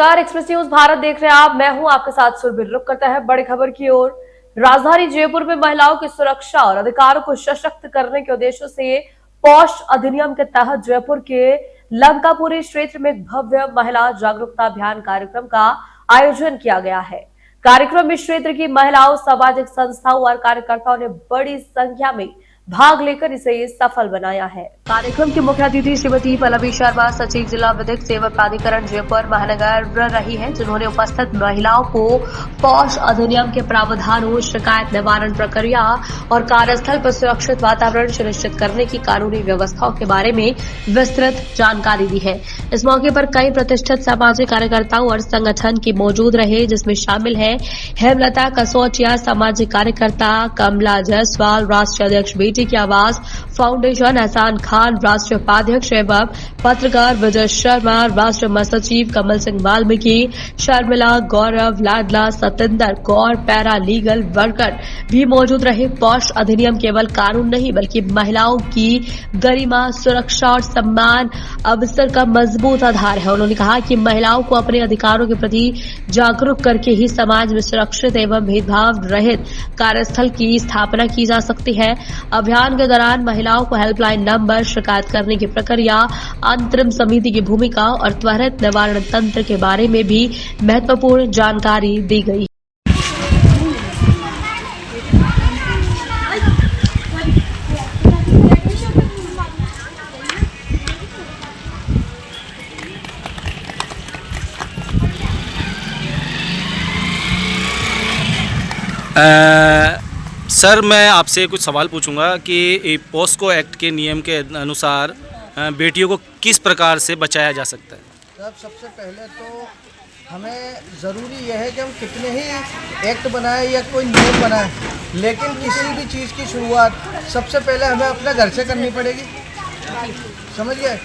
नमस्कार, express news Bharat देख रहे हैं आप। मैं हूं आपके साथ सुरभि। रुक करता है बड़ी खबर की ओर। राजधानी जयपुर में महिलाओं की सुरक्षा और अधिकारों को सशक्त करने के उद्देश्य से पॉश अधिनियम के तहत जयपुर के लंकापुरी क्षेत्र में एक भव्य महिला जागरूकता अभियान कार्यक्रम का आयोजन किया गया है। कार्यक्रम में क्षेत्र की महिलाओं, सामाजिक संस्थाओं और कार्यकर्ताओं ने बड़ी संख्या में भाग लेकर इसे सफल बनाया है। कार्यक्रम की मुख्य अतिथि श्रीमती पल्लवी शर्मा, सचिव जिला विधिक सेवा प्राधिकरण जयपुर महानगर रही हैं, जिन्होंने उपस्थित महिलाओं को पॉश अधिनियम के प्रावधानों, शिकायत निवारण प्रक्रिया और कार्यस्थल पर सुरक्षित वातावरण सुनिश्चित करने की कानूनी व्यवस्थाओं के बारे में विस्तृत जानकारी दी है। इस मौके पर कई प्रतिष्ठित सामाजिक कार्यकर्ताओं और संगठन की मौजूद रहे, जिसमें शामिल है हेमलता कसोटिया, सामाजिक कार्यकर्ता कमला जायसवाल, राष्ट्रीय अध्यक्ष बेटी की आवाज फाउंडेशन एहसान खान, राष्ट्रीय उपाध्यक्ष एवं पत्रकार विजय शर्मा, राष्ट्रीय महासचिव कमल सिंह वाल्मीकि, शर्मिला, गौरव, लाडला, Satendra Kaur, para legal worker भी मौजूद रहे। पॉश अधिनियम केवल कानून नहीं बल्कि महिलाओं की गरिमा, सुरक्षा और सम्मान अवसर का मजबूत आधार है। उन्होंने कहा कि महिलाओं को अपने अधिकारों के प्रति जागरूक करके ही समाज में सुरक्षित एवं भेदभाव रहित कार्यस्थल की स्थापना की जा सकती है। अभियान के दौरान महिलाओं को हेल्पलाइन नंबर, शिकायत करने की प्रक्रिया, अंतरिम समिति की भूमिका और त्वरित निवारण तंत्र के बारे में भी महत्वपूर्ण जानकारी दी गई। सर, मैं आपसे कुछ सवाल पूछूंगा कि पोस्को एक्ट के नियम के अनुसार बेटियों को किस प्रकार से बचाया जा सकता है? तब सबसे पहले तो हमें ज़रूरी यह है कि हम कितने ही एक्ट बनाएं या कोई नियम बनाएं, लेकिन किसी भी चीज़ की शुरुआत सबसे पहले हमें अपने घर से करनी पड़ेगी। समझ गए?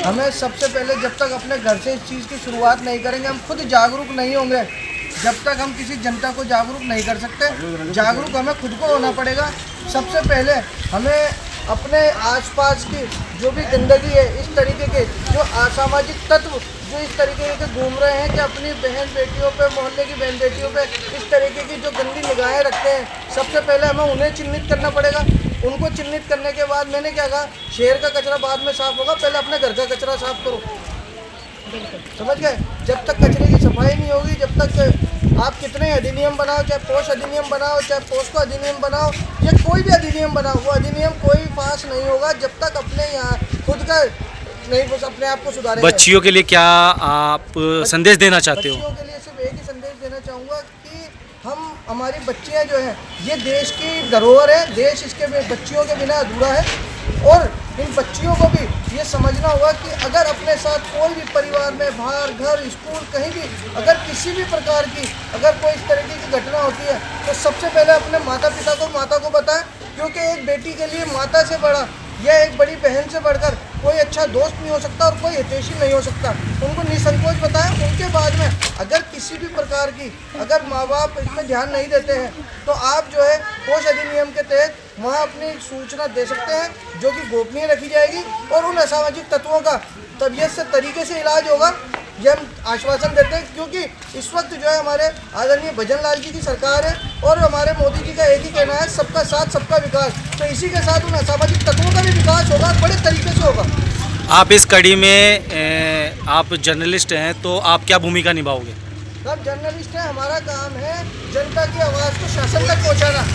हमें सबसे पहले जब तक अपने घर से इस चीज़ की शुरुआत नहीं करेंगे, हम खुद जागरूक नहीं होंगे, जब तक हम किसी जनता को जागरूक नहीं कर सकते। जागरूक हमें खुद को होना पड़ेगा। सबसे पहले हमें अपने आसपास की जो भी गंदगी है, इस तरीके के जो असामाजिक तत्व जो इस तरीके के घूम रहे हैं कि अपनी बहन बेटियों पे, मोहल्ले की बहन बेटियों पे इस तरीके की जो गंदी निगाहें रखते हैं, सबसे पहले हमें उन्हें चिन्हित करना पड़ेगा। उनको चिन्हित करने के बाद मैंने क्या कहा, शहर का कचरा बाद में साफ होगा, पहले अपने घर का कचरा साफ करो। समझ गए? जब तक कचरे की सफाई नहीं होगी, जब तक आप कितने अधिनियम बनाओ, चाहे पोस्ट अधिनियम बनाओ, चाहे पोस्को अधिनियम बनाओ या कोई भी अधिनियम बनाओ, वो अधिनियम कोई पास नहीं होगा जब तक अपने यहाँ खुद का नहीं अपने आप को सुधारे। बच्चियों के लिए क्या आप संदेश देना चाहते हो? बच्चियों के लिए सिर्फ एक ही संदेश देना चाहूँगा कि हमारी बच्चियाँ जो हैं ये देश की धरोहर है, देश इसके बच्चियों के बिना अधूरा है। और इन बच्चियों को भी ये समझना होगा कि अगर अपने साथ कोई भी परिवार में, बाहर, घर, स्कूल, कहीं भी अगर किसी भी प्रकार की अगर कोई इस तरीके की घटना होती है तो सबसे पहले अपने माता को बताएं, क्योंकि एक बेटी के लिए माता से बड़ा या एक बड़ी बहन से बढ़कर कोई अच्छा दोस्त नहीं हो सकता और कोई हितैषी नहीं हो सकता। उनको निसंकोच बताएं। उनके बाद में अगर किसी भी प्रकार की अगर माँ बाप इसमें ध्यान नहीं देते हैं तो आप जो है पोश अधिनियम के तहत वहाँ अपनी सूचना दे सकते हैं, जो कि गोपनीय रखी जाएगी और उन असामाजिक तत्वों का तबीयत से तरीके से इलाज होगा। ये हम आश्वासन देते हैं, क्योंकि इस वक्त जो है हमारे आदरणीय भजन लाल जी की सरकार है और हमारे मोदी जी का एक ही कहना है, सबका साथ सबका विकास। तो इसी के साथ उन असामाजिक तत्वों का भी विकास होगा, बड़े तरीके से होगा। आप इस कड़ी में आप जर्नलिस्ट हैं, तो आप क्या भूमिका निभाओगे? सब जर्नलिस्ट हैं, हमारा काम है जनता की आवाज़ को शासन तक पहुँचाना।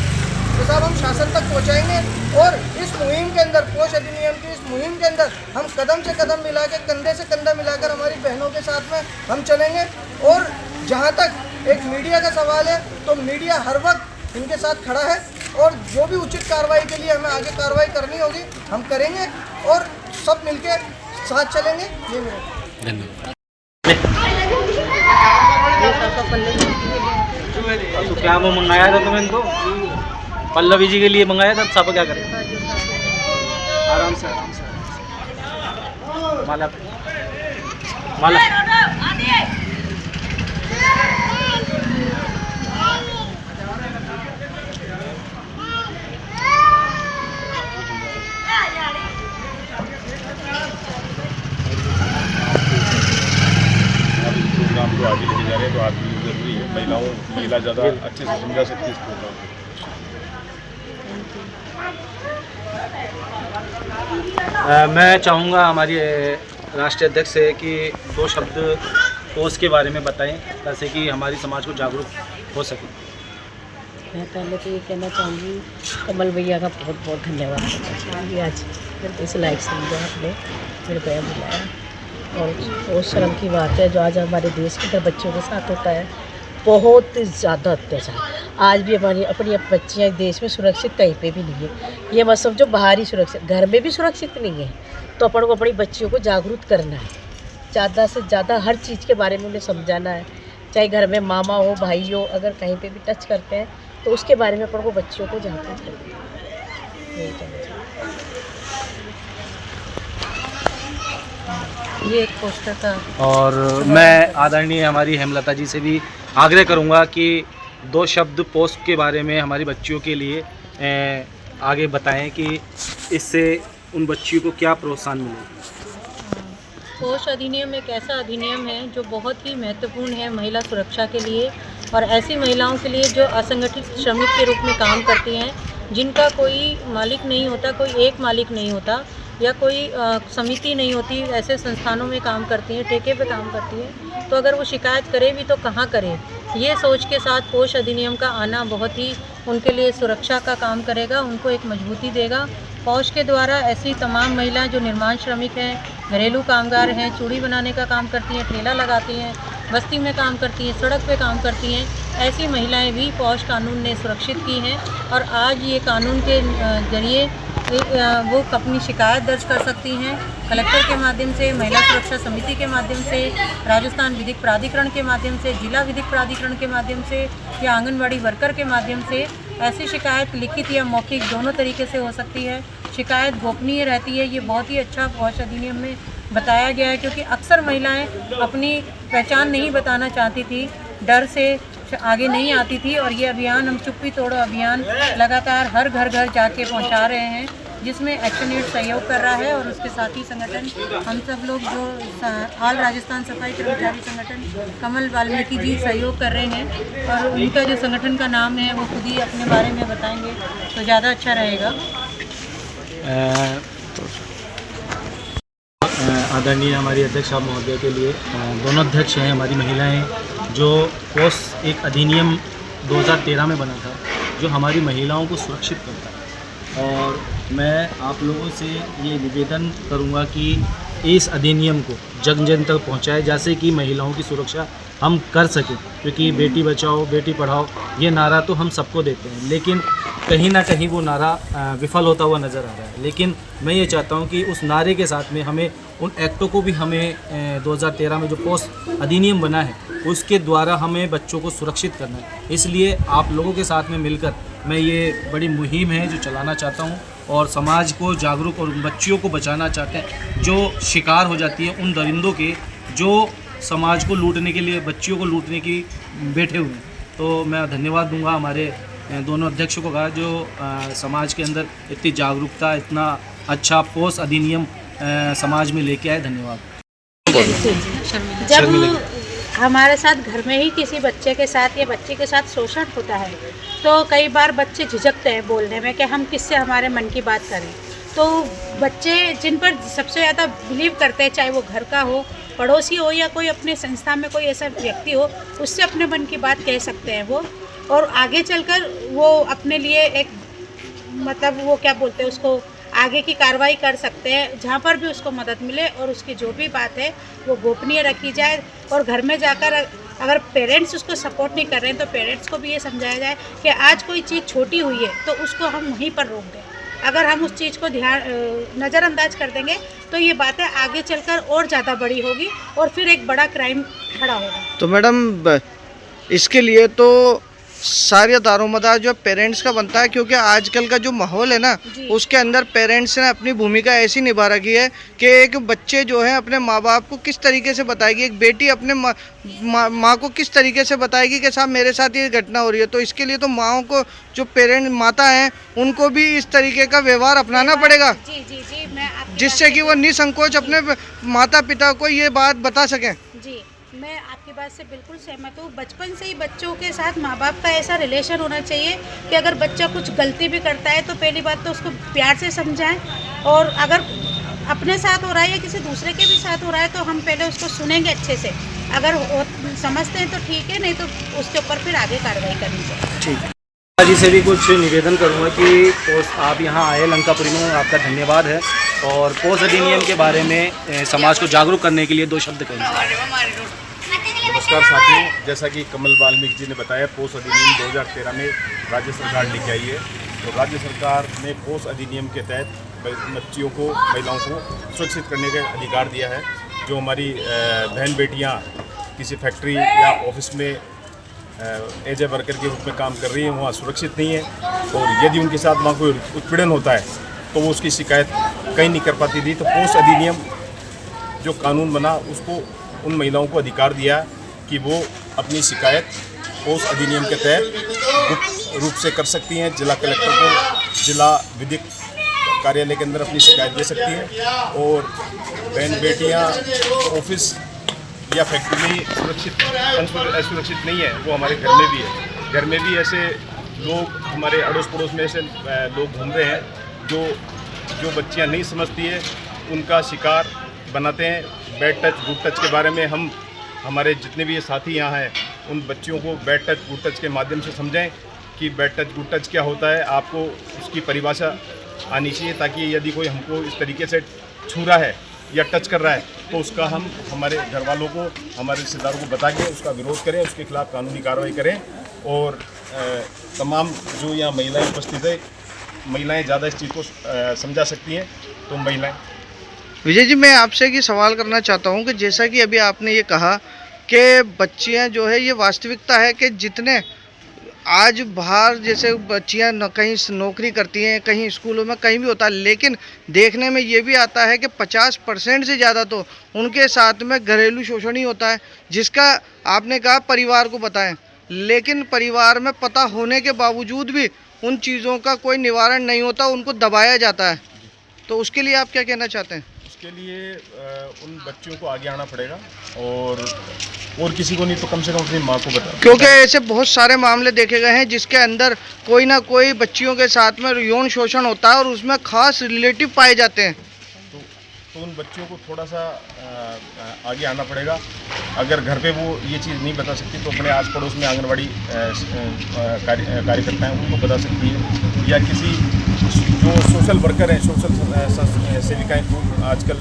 तो साहब हम शासन तक पहुँचाएंगे और इस मुहिम के अंदर, पोश अधिनियम की इस मुहिम के अंदर हम कदम से कदम मिला के, कंधे से कंधा मिलाकर हमारी बहनों के साथ में हम चलेंगे। और जहाँ तक एक मीडिया का सवाल है तो मीडिया हर वक्त इनके साथ खड़ा है और जो भी उचित कार्रवाई के लिए हमें आगे कार्रवाई करनी होगी हम करेंगे और सब मिलके साथ चलेंगे। ये मेरा धन्यवाद। तो क्या वो मंगाया था तुमने इनको? पल्लवी जी के लिए मंगाया था, सब क्या करें? आराम से माला माला प्रोग्राम महिला ज़्यादा अच्छे से समझा सकती है इस प्रोग्राम को। मैं चाहूँगा हमारी राष्ट्रीय अध्यक्ष से कि 2 शब्द पोस्ट के बारे में बताएं, ताकि कि हमारी समाज को जागरूक हो सके। मैं पहले तो ये कहना चाहूँगी कमल भैया का बहुत बहुत धन्यवाद करना चाहूँगी। आज मेरे को इस लायक समझा आपने, मेरे को यहाँ बुलाया, और बहुत शर्म की बात है जो आज हमारे देश के अंदर बच्चों के साथ होता है। बहुत ज़्यादा अत्याचार आज भी हमारी अपनी बच्चियाँ देश में सुरक्षित कहीं पे भी नहीं है। ये मत समझो बाहरी सुरक्षित, घर में भी सुरक्षित नहीं है। तो अपन को अपनी बच्चियों को जागरूक करना है, ज़्यादा से ज़्यादा हर चीज़ के बारे में उन्हें समझाना है। चाहे घर में मामा हो, भाई हो, अगर कहीं पे भी टच करते हैं तो उसके बारे में अपन को बच्चियों को जागरूक करना है। यही कहना चाहिए। ये एक पोस्टर था। और मैं आदरणीय हमारी हेमलता जी से भी आग्रह करूंगा कि 2 शब्द पोस्ट के बारे में हमारी बच्चियों के लिए आगे बताएं कि इससे उन बच्चियों को क्या प्रोत्साहन मिलेगा। पोस्ट अधिनियम एक ऐसा अधिनियम है जो बहुत ही महत्वपूर्ण है महिला सुरक्षा के लिए, और ऐसी महिलाओं के लिए जो असंगठित श्रमिक के रूप में काम करती हैं, जिनका कोई मालिक नहीं होता, कोई एक मालिक नहीं होता या कोई समिति नहीं होती, ऐसे संस्थानों में काम करती हैं, ठेके पे काम करती हैं। तो अगर वो शिकायत करे भी तो कहाँ करे, ये सोच के साथ पोस्ट अधिनियम का आना बहुत ही उनके लिए सुरक्षा का काम करेगा, उनको एक मजबूती देगा। पोस्ट के द्वारा ऐसी तमाम महिलाएं जो निर्माण श्रमिक हैं, घरेलू कामगार हैं, चूड़ी बनाने का काम करती हैं, ठेला लगाती हैं, बस्ती में काम करती हैं, सड़क पे काम करती हैं, ऐसी महिलाएं भी पोस्ट कानून ने सुरक्षित की हैं। और आज ये कानून के जरिए वो अपनी शिकायत दर्ज कर सकती हैं कलेक्टर के माध्यम से, महिला सुरक्षा समिति के माध्यम से, राजस्थान विधिक प्राधिकरण के माध्यम से, जिला विधिक प्राधिकरण के माध्यम से या आंगनवाड़ी वर्कर के माध्यम से। ऐसी शिकायत लिखित या मौखिक दोनों तरीके से हो सकती है। शिकायत गोपनीय रहती है। ये बहुत ही अच्छा पोस्ट अधिनियम में बताया गया है, क्योंकि अक्सर महिलाएं अपनी पहचान नहीं बताना चाहती थी, डर से आगे नहीं आती थी। और ये अभियान हम चुप्पी तोड़ो अभियान लगातार हर घर घर जाके पहुंचा रहे हैं, जिसमें एक्शन एड सहयोग कर रहा है। और उसके साथ ही संगठन हम सब लोग जो ऑल राजस्थान सफाई कर्मचारी संगठन कमल वाल्मीकि जी सहयोग कर रहे हैं, और उनका जो संगठन का नाम है वो खुद ही अपने बारे में बताएंगे तो ज़्यादा अच्छा रहेगा। आदरणीय हमारी अध्यक्ष साहब महोदय के लिए दोनों अध्यक्ष हैं हमारी महिलाएं, जो पोस्ट एक अधिनियम 2013 में बना था जो हमारी महिलाओं को सुरक्षित करता है। और मैं आप लोगों से ये निवेदन करूंगा कि इस अधिनियम को जन जन तक पहुँचाए, जैसे कि महिलाओं की सुरक्षा हम कर सकें, क्योंकि बेटी बचाओ बेटी पढ़ाओ ये नारा तो हम सबको देते हैं, लेकिन कहीं ना कहीं वो नारा विफल होता हुआ नज़र आ रहा है। लेकिन मैं ये चाहता हूँ कि उस नारे के साथ में हमें उन एक्टों को भी हमें 2013 में जो पोस्ट अधिनियम बना है उसके द्वारा हमें बच्चों को सुरक्षित करना है। इसलिए आप लोगों के साथ में मिलकर मैं ये बड़ी मुहिम है जो चलाना चाहता हूँ, और समाज को जागरूक और बच्चियों को बचाना चाहते हैं जो शिकार हो जाती है उन दरिंदों के जो समाज को लूटने के लिए, बच्चियों को लूटने की बैठे हुए हैं। तो मैं धन्यवाद दूंगा हमारे दोनों अध्यक्षों को कहा जो समाज के अंदर इतनी जागरूकता, इतना अच्छा पोस्ट अधिनियम समाज में लेके आए। धन्यवाद। जब हमारे साथ घर में ही किसी बच्चे के साथ या बच्ची के साथ शोषण होता है तो कई बार बच्चे झिझकते हैं बोलने में कि हम किससे हमारे मन की बात करें। तो बच्चे जिन पर सबसे ज़्यादा बिलीव करते हैं, चाहे वो घर का हो, पड़ोसी हो या कोई अपने संस्था में कोई ऐसा व्यक्ति हो, उससे अपने मन की बात कह सकते हैं वो, और आगे चलकर वो अपने लिए एक मतलब वो क्या बोलते हैं उसको आगे की कार्रवाई कर सकते हैं, जहाँ पर भी उसको मदद मिले और उसकी जो भी बात है वो गोपनीय रखी जाए। और घर में जाकर अगर पेरेंट्स उसको सपोर्ट नहीं कर रहे हैं तो पेरेंट्स को भी ये समझाया जाए कि आज कोई चीज़ छोटी हुई है तो उसको हम वहीं पर रोक दें। अगर हम उस चीज़ को नज़रअंदाज कर देंगे तो ये बातें आगे चलकर और ज़्यादा बड़ी होगी और फिर एक बड़ा क्राइम खड़ा होगा। तो मैडम इसके लिए तो सारे दारोमदार जो पेरेंट्स का बनता है, क्योंकि आजकल का जो माहौल है ना उसके अंदर पेरेंट्स ने अपनी भूमिका ऐसी निभा रखी है कि एक बच्चे जो है अपने माँ बाप को किस तरीके से बताएगी, एक बेटी अपने माँ को किस तरीके से बताएगी कि साहब मेरे साथ ये घटना हो रही है। तो इसके लिए तो माँओं को, जो पेरेंट माता हैं, उनको भी इस तरीके का व्यवहार अपनाना पड़ेगा जिससे कि वो निसंकोच अपने माता पिता को ये बात बता सकें। जी, मैं आपकी बात से बिल्कुल सहमत हूँ। बचपन से ही बच्चों के साथ माँ बाप का ऐसा रिलेशन होना चाहिए कि अगर बच्चा कुछ गलती भी करता है तो पहली बात तो उसको प्यार से समझाएं, और अगर अपने साथ हो रहा है या किसी दूसरे के भी साथ हो रहा है तो हम पहले उसको सुनेंगे अच्छे से, अगर समझते हैं तो ठीक है, नहीं तो उसके ऊपर फिर आगे कार्रवाई करनी चाहिए। जी से भी कुछ निवेदन करूंगा कि पोस्ट आप यहाँ आए लंकापुरी में, आपका धन्यवाद है। और पोस्ट अधिनियम के बारे में समाज को जागरूक करने के लिए 2 शब्द कहेंगे। नमस्कार साथियों, जैसा कि कमल वाल्मीकि जी ने बताया, पोस्ट अधिनियम 2013 में राज्य सरकार लेके आई है। तो राज्य सरकार ने पोस्ट अधिनियम के तहत बच्चियों को, महिलाओं को सुरक्षित करने का अधिकार दिया है। जो हमारी बहन बेटियां किसी फैक्ट्री या ऑफिस में एज ए वर्कर के रूप में काम कर रही हैं, वहाँ सुरक्षित नहीं है, और यदि उनके साथ वहाँ कोई उत्पीड़न होता है तो वो उसकी शिकायत कहीं नहीं कर पाती थी। तो पोस्ट अधिनियम जो कानून बना, उसको उन महिलाओं को अधिकार दिया कि वो अपनी शिकायत पोस्ट अधिनियम के तहत गुप्त रूप से कर सकती हैं। जिला कलेक्टर को जिला विधिक कार्यालय के अंदर अपनी शिकायत दे सकती हैं, और बहन बेटियां ऑफिस या फैक्ट्री में सुरक्षित असुरक्षित नहीं है, वो हमारे घर में भी है। घर में भी ऐसे लोग, हमारे अड़ोस पड़ोस में ऐसे लोग घूम रहे हैं जो बच्चियां नहीं समझती है, उनका शिकार बनाते हैं। बैड टच, गुड टच के बारे में हम, हमारे जितने भी साथी यहाँ हैं, उन बच्चियों को बैड टच, गुड टच के माध्यम से समझाएं कि बैड टच, गुड टच क्या होता है। आपको उसकी परिभाषा आनी चाहिए, ताकि यदि कोई हमको इस तरीके से छू रहा है या टच कर रहा है तो उसका हम हमारे घर वालों को, हमारे रिश्तेदारों को बता के उसका विरोध करें, उसके खिलाफ कानूनी कार्रवाई करें। और तमाम जो यहाँ महिलाएं उपस्थित है, महिलाएं ज़्यादा इस चीज़ को समझा सकती हैं, तो महिलाएं। विजय जी, मैं आपसे एक सवाल करना चाहता हूं कि जैसा कि अभी आपने ये कहा कि बच्चियां जो है, ये वास्तविकता है कि जितने आज बाहर जैसे बच्चियां कहीं नौकरी करती हैं, कहीं स्कूलों में, कहीं भी होता है, लेकिन देखने में ये भी आता है कि 50% से ज़्यादा तो उनके साथ में घरेलू शोषण ही होता है, जिसका आपने कहा परिवार को बताएं, लेकिन परिवार में पता होने के बावजूद भी उन चीज़ों का कोई निवारण नहीं होता, उनको दबाया जाता है। तो उसके लिए आप क्या कहना चाहते हैं? उसके लिए उन बच्चियों को आगे आना पड़ेगा, और किसी को नहीं तो कम से कम अपनी माँ को बता, क्योंकि ऐसे बहुत सारे मामले देखे गए हैं जिसके अंदर कोई ना कोई बच्चियों के साथ में यौन शोषण होता है और उसमें खास रिलेटिव पाए जाते हैं। तो उन बच्चियों को थोड़ा सा आगे आना पड़ेगा। अगर घर पे वो ये चीज़ नहीं बता सकती तो अपने आस पड़ोस में आंगनवाड़ी कार्यकर्ता हैं, उनको बता सकती है, या किसी जो सोशल वर्कर हैं, सोशल सेविकाएं आजकल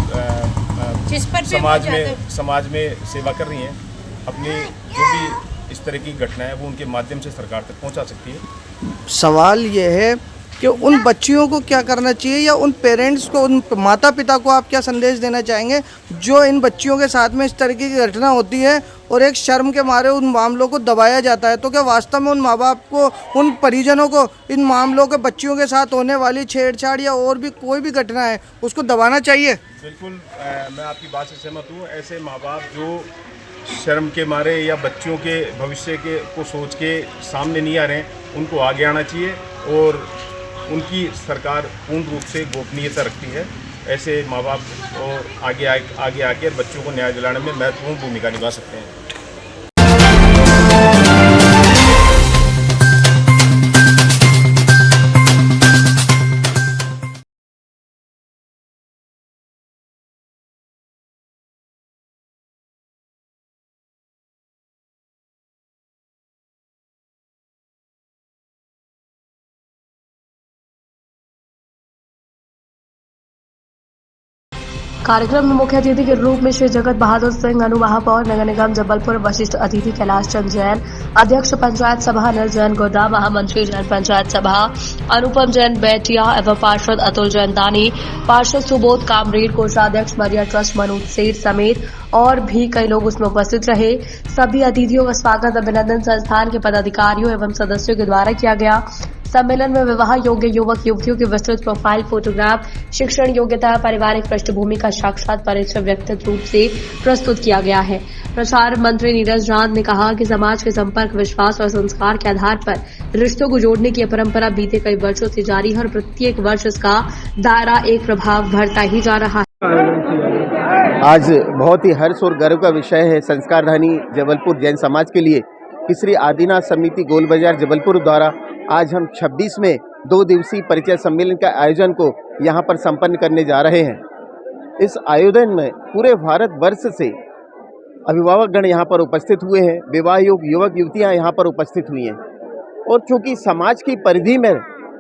समाज में सेवा कर रही हैं, अपनी जो भी इस तरह की घटना है वो उनके माध्यम से सरकार तक पहुंचा सकती है। सवाल ये है कि उन बच्चियों को क्या करना चाहिए, या उन पेरेंट्स को, उन माता पिता को आप क्या संदेश देना चाहेंगे जो इन बच्चियों के साथ में इस तरीके की घटना होती है और एक शर्म के मारे उन मामलों को दबाया जाता है? तो क्या वास्तव में उन माँ बाप को, उन परिजनों को इन मामलों के, बच्चियों के साथ होने वाली छेड़छाड़ या और भी कोई भी घटना है, उसको दबाना चाहिए? बिल्कुल, मैं आपकी बात से सहमत हूँ। ऐसे माँ बाप जो शर्म के मारे या बच्चियों के भविष्य के को सोच के सामने नहीं आ रहे हैं, उनको आगे आना चाहिए, और उनकी सरकार पूर्ण रूप से गोपनीयता रखती है। ऐसे माँ बाप और आगे आके बच्चों को न्याय दिलाने में महत्वपूर्ण भूमिका निभा सकते हैं। कार्यक्रम में मुख्य अतिथि के रूप में श्री जगत बहादुर सिंह, अनु महापौर नगर निगम जबलपुर, वशिष्ठ अतिथि कैलाश चंद जैन, अध्यक्ष पंचायत सभा अनिल जैन गोड्डा, महामंत्री जैन पंचायत सभा अनुपम जैन बेटिया एवं पार्षद अतुल जैन दानी, पार्षद सुबोध कामरेड, कोषाध्यक्ष मरिया ट्रस्ट मनोज सेठ समेत और भी कई लोग उसमें उपस्थित रहे। सभी अतिथियों का स्वागत अभिनंदन संस्थान के पदाधिकारियों एवं सदस्यों के द्वारा किया गया। सम्मेलन में विवाह योग्य युवक युवतियों की विस्तृत प्रोफाइल फोटोग्राफ, शिक्षण योग्यता, पारिवारिक पृष्ठभूमि का साक्षात परिचय व्यक्तिगत रूप से प्रस्तुत किया गया है। प्रचार मंत्री नीरज रांद ने कहा कि समाज के संपर्क, विश्वास और संस्कार के आधार पर रिश्तों को जोड़ने की परंपरा बीते कई वर्षों से जारी है और प्रत्येक वर्ष इसका दायरा एक प्रभाव बढ़ता ही जा रहा है। आज बहुत ही हर्ष और गर्व का विषय है संस्कारधानी जबलपुर जैन समाज के लिए कि श्री आदिनाथ समिति गोल बाजार जबलपुर द्वारा आज हम 26 में 2 दिवसीय परिचय सम्मेलन का आयोजन को यहाँ पर संपन्न करने जा रहे हैं। इस आयोजन में पूरे भारत वर्ष से अभिभावकगण यहाँ पर उपस्थित हुए हैं, विवाह योग्य युवक युवतियाँ यहाँ पर उपस्थित हुई हैं और चूँकि समाज की परिधि में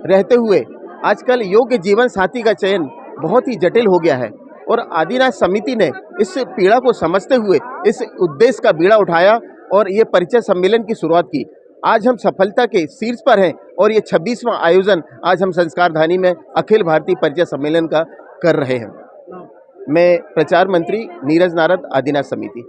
रहते हुए आजकल योग्य जीवन साथी का चयन बहुत ही जटिल हो गया है और आदिनाथ समिति ने इस पीड़ा को समझते हुए इस उद्देश्य का बीड़ा उठाया और ये परिचय सम्मेलन की शुरुआत की। आज हम सफलता के शीर्ष पर हैं और ये 26वां आयोजन आज हम संस्कारधानी में अखिल भारतीय परिचय सम्मेलन का कर रहे हैं। मैं प्रचार मंत्री नीरज नारद, आदिनाथ समिति।